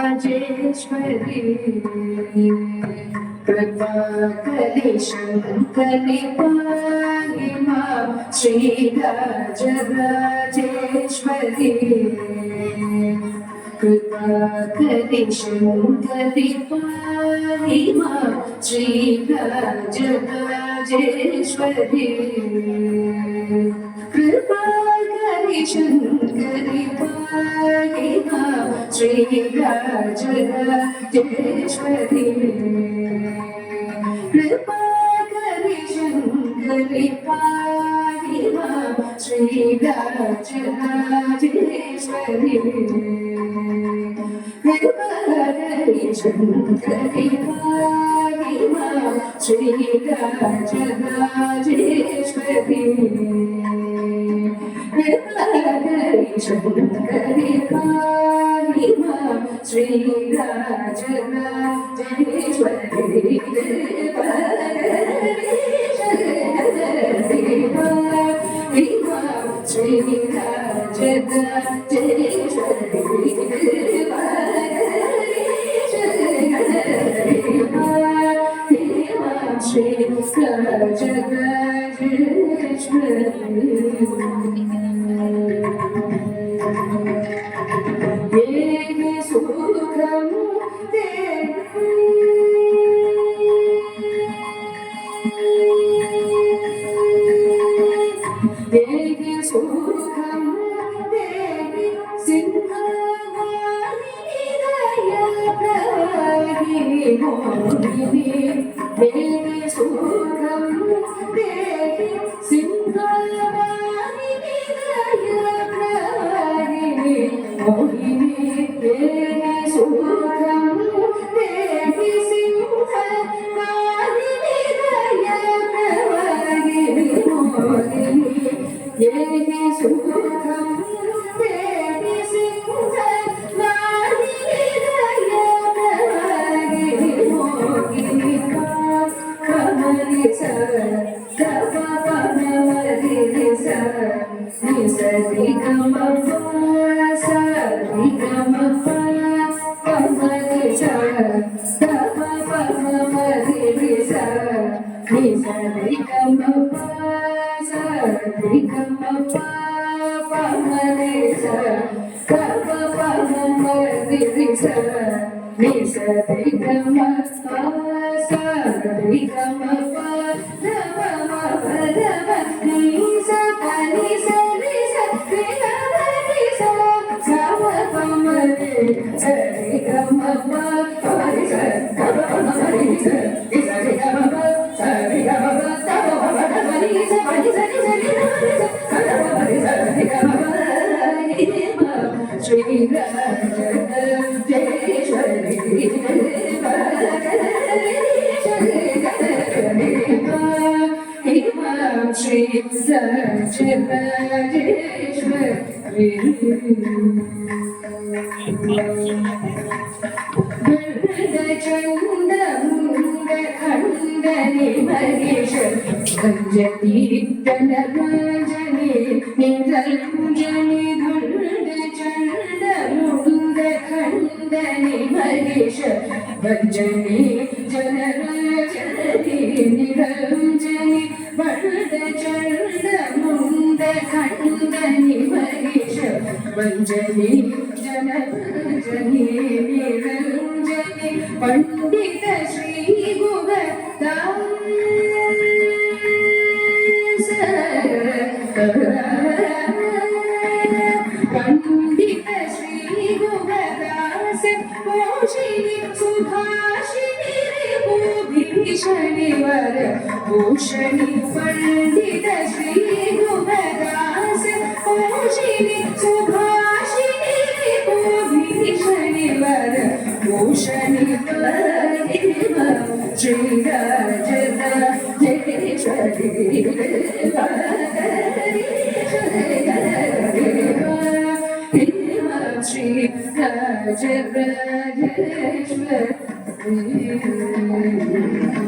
राजेश्वरी कृपा करि शङ्करि पाहि मां श्रीराजराजेश्वरी कृपा करि शङ्करि पाहि मां श्रीराजराजेश्वरी कृपा करि शङ्करि पाहि मां श्रीराजराजेश्वरी कृपा करि शङ्करि पाहि मां श्रीराजराजेश्वरी कृपा करि शङ्करि पाहि मां श्रीराजराजेश्वरी कृपा करि शङ्करि पाहि मां श्रीराजराजेश्वरी कृपा करि शङ्करि पाहि मां श्रीराजराजेश्वरी कृपा करि शङ्करि पाहि मां श्रीराजराजेश्वरी येहि सुखं देहि सुखं देहि सिंहवाहिनी दयाप्रवाहिनी मोहिनी देहि सुखं देहि सिंहवाहिनी दयाप्रवाहिनी मोहिनी देहि सुखं देहि सिंहवाहिनी दयाप्रवाहिनी मोहिनी येहि सुखं देहि सिंहवाहिनी दयाप्रवाहिनी मोहिनी कमलि स गमपमरि स निसरि गम सरि गम कमलि स गमपमरि स निसरि गम सरि गम पमरि स गमपमरि स निसरि गम सरि गम खण्डनि महेश गञ्जति धनराजनि निरञ्जनि धण्ड मुण्ड खण्डनि महेश गञ्जनि जनराजनि निरञ्जनि वरद चण्ड मुण्ड खण्डनि महेश गञ्जनि जनराजनि निरञ्जनि पंडित श्री गुगदास पंडित श्री गुगदास पोषिणी सुभाषिणी भूभीषणी वर भूषणी पंडित श्री गुगदास पोषिणी सुभाषिणी भूभीषणी वर भूषणी श्रीराजराजेश्वरी कृपा करि शङ्करि पाहि मां श्रीराजराजेश्वरी